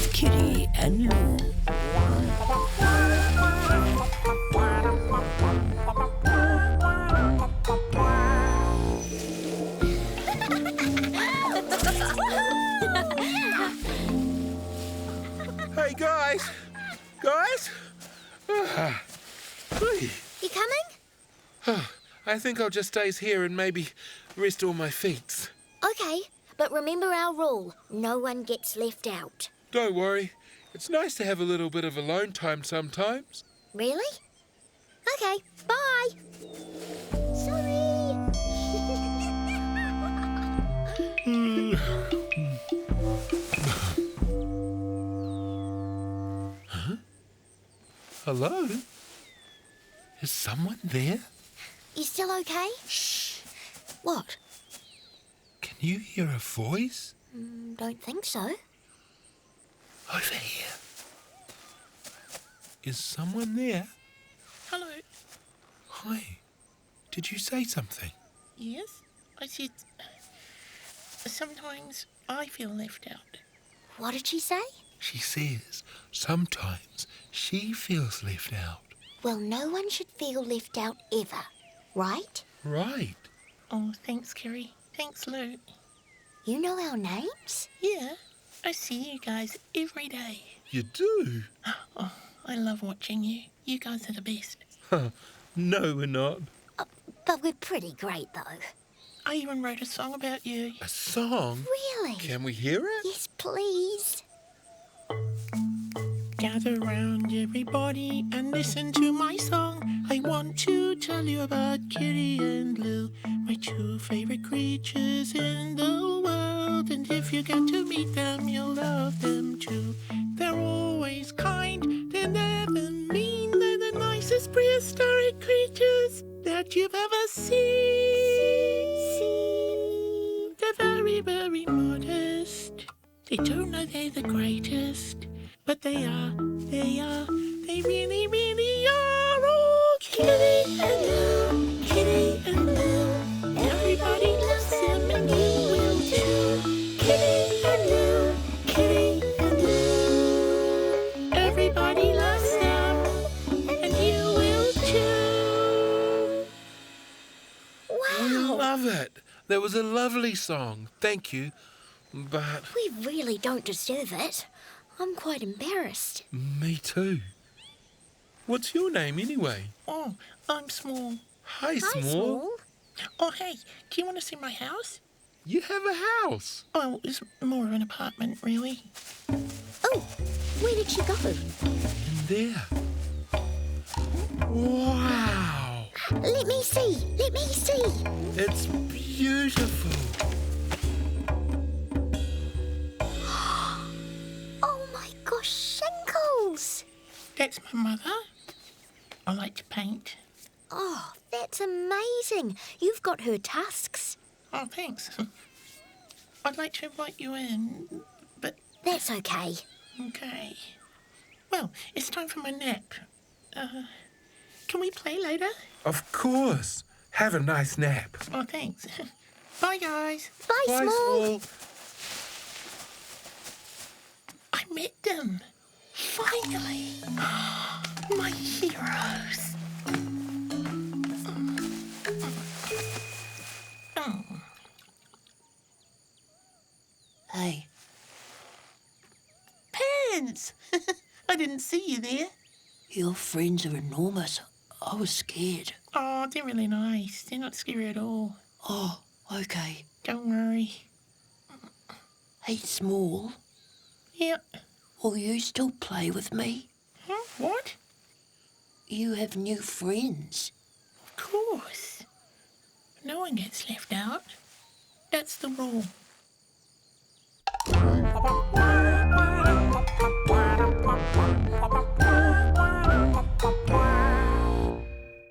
with Kitty and Lou. Hey, guys! Guys? You coming? I think I'll just stay here and maybe rest all my feet. Okay, but remember our rule. No one gets left out. Don't worry. It's nice to have a little bit of alone time sometimes. Really? Okay, bye. Sorry. Hello? Is someone there? You still okay? Shh. What? Can you hear a voice? Don't think so. Over here. Is someone there? Hello. Hi. Did you say something? Yes? I said... Sometimes I feel left out. What did she say? She says sometimes she feels left out. Well, no one should feel left out ever, right? Right. Oh, thanks, Kerry. Thanks, Lou. You know our names? Yeah, I see you guys every day. You do? Oh, I love watching you. You guys are the best. No, we're not. But we're pretty great, though. I even wrote a song about you. A song? Really? Can we hear it? Yes, please. Gather round, everybody, and listen to my song. I want to tell you about Kitty and Lou, my two favorite creatures in the world. And if you get to meet them, you'll love them too. They're always kind, they're never mean. They're the nicest prehistoric creatures that you've ever seen. They're very, very modest. They don't know they're the greatest. But they really, really are. Oh, Kitty and Lou, Kitty and Lou. Everybody loves them and you will too. Kitty and Lou, Kitty and Lou. Everybody loves them and you will too. We Wow. love it. That was a lovely song. Thank you. But We really don't deserve it. I'm quite embarrassed. me too. What's your name anyway? Oh, I'm Small. Hi, Hi, Small. Oh, hey, do you want to see my house? You have a house. Oh, it's more of an apartment, really. Oh, where did she go? In there. Wow. Let me see. Let me see. It's beautiful. Oh my gosh, shingles. That's my mother. I like to paint. Oh, that's amazing. You've got her tusks. Oh, thanks. I'd like to invite you in, but That's okay. okay. Well, it's time for my nap. Can we play later? Of course. Have a nice nap. Oh, thanks. Bye, guys. Bye, Bye, Small. Small. I met them. Finally. My heroes. Hey, Pants! I didn't see you there. your friends are enormous. I was scared. Oh, they're really nice. They're not scary at all. Oh, okay. Don't worry. Hey, Small, Yep. will you still play with me? Huh? What? You have new friends. Of course. No one gets left out. That's the rule.